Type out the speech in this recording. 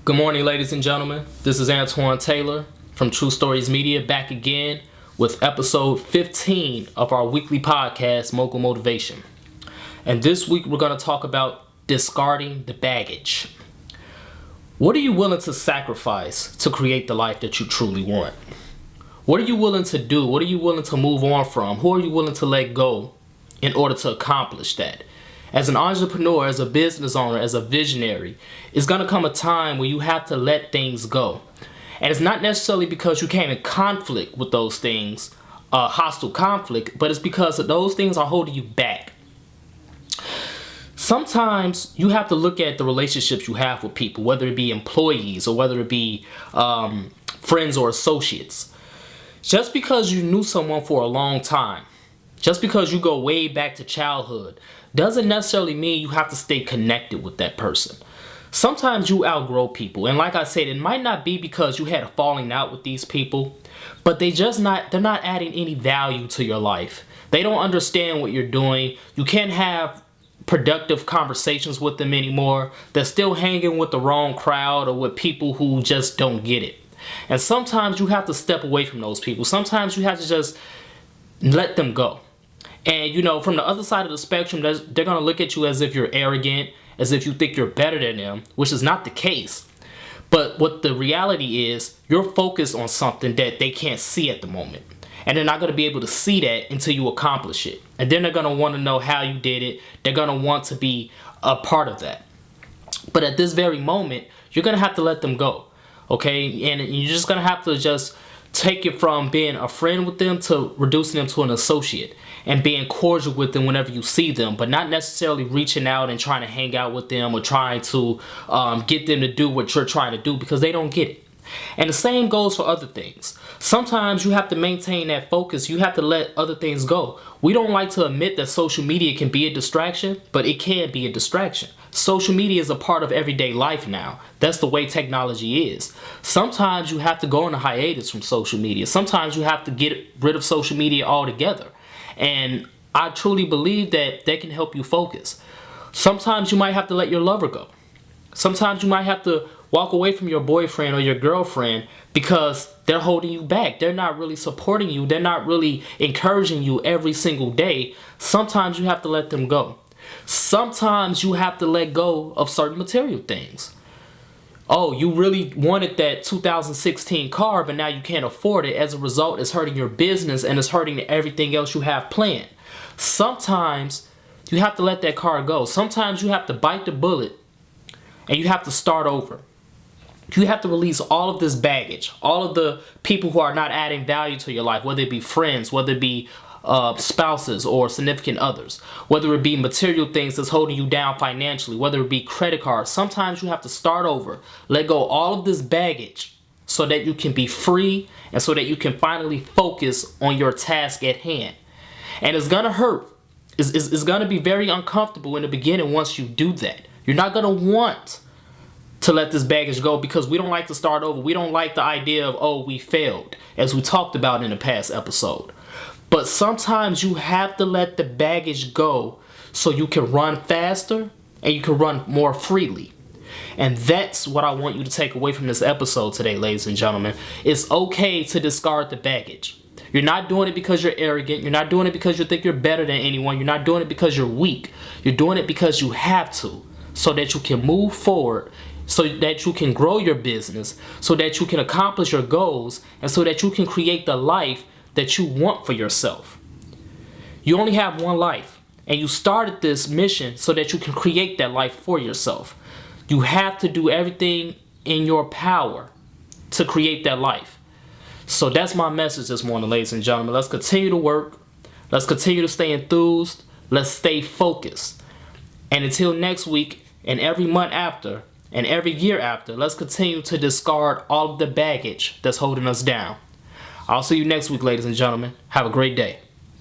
Good morning, ladies and gentlemen. This is Antoine Taylor from True Stories Media, back again with episode 15 of our weekly podcast, Mogul Motivation. And this week we're going to talk about discarding the baggage. What are you willing to sacrifice to create the life that you truly want? What are you willing to do? What are you willing to move on from? Who are you willing to let go in order to accomplish that? As an entrepreneur, as a business owner, as a visionary, it's going to come a time where you have to let things go. And it's not necessarily because you came in conflict with those things, hostile conflict, but it's because those things are holding you back. Sometimes you have to look at the relationships you have with people, whether it be employees or whether it be friends or associates. Just because you knew someone for a long time, just because you go way back to childhood, doesn't necessarily mean you have to stay connected with that person. Sometimes you outgrow people, and like I said, it might not be because you had a falling out with these people, but they're not adding any value to your life. They don't understand what you're doing. You can't have productive conversations with them anymore. They're still hanging with the wrong crowd or with people who just don't get it. And sometimes you have to step away from those people. Sometimes you have to just let them go. And from the other side of the spectrum, they're going to look at you as if you're arrogant, as if you think you're better than them, which is not the case. But what the reality is, you're focused on something that they can't see at the moment. And they're not going to be able to see that until you accomplish it. And then they're going to want to know how you did it. They're going to want to be a part of that. But at this very moment, you're going to have to let them go. Okay? And you're just going to have to just take it from being a friend with them to reducing them to an associate and being cordial with them whenever you see them, but not necessarily reaching out and trying to hang out with them or trying to get them to do what you're trying to do, because they don't get it. And the same goes for other things. Sometimes you have to maintain that focus. You have to let other things go. We don't like to admit that social media can be a distraction, but it can be a distraction. Social media is a part of everyday life now. That's the way technology is. Sometimes you have to go on a hiatus from social media. Sometimes you have to get rid of social media altogether. And I truly believe that can help you focus. Sometimes you might have to let your lover go. Sometimes you might have to walk away from your boyfriend or your girlfriend because they're holding you back. They're not really supporting you. They're not really encouraging you every single day. Sometimes you have to let them go. Sometimes you have to let go of certain material things. Oh, you really wanted that 2016 car, but now you can't afford it. As a result, it's hurting your business and it's hurting everything else you have planned. Sometimes you have to let that car go. Sometimes you have to bite the bullet and you have to start over. You have to release all of this baggage, all of the people who are not adding value to your life, whether it be friends, whether it be spouses or significant others, whether it be material things that's holding you down financially, whether it be credit cards. Sometimes you have to start over, let go all of this baggage so that you can be free and so that you can finally focus on your task at hand. And it's going to hurt. It's going to be very uncomfortable in the beginning once you do that. You're not going to want to let this baggage go because we don't like to start over. We don't like the idea of, oh, we failed, as we talked about in the past episode. But sometimes you have to let the baggage go so you can run faster and you can run more freely. And that's what I want you to take away from this episode today, ladies and gentlemen. It's okay to discard the baggage. You're not doing it because you're arrogant. You're not doing it because you think you're better than anyone. You're not doing it because you're weak. You're doing it because you have to, so that you can move forward, so that you can grow your business, so that you can accomplish your goals, and so that you can create the life that you want for yourself. You only have one life, and you started this mission so that you can create that life for yourself. You have to do everything in your power to create that life. So that's my message this morning, ladies and gentlemen. Let's continue to work. Let's continue to stay enthused. Let's stay focused. And until next week, and every month after, and every year after, let's continue to discard all of the baggage that's holding us down. I'll see you next week, ladies and gentlemen. Have a great day.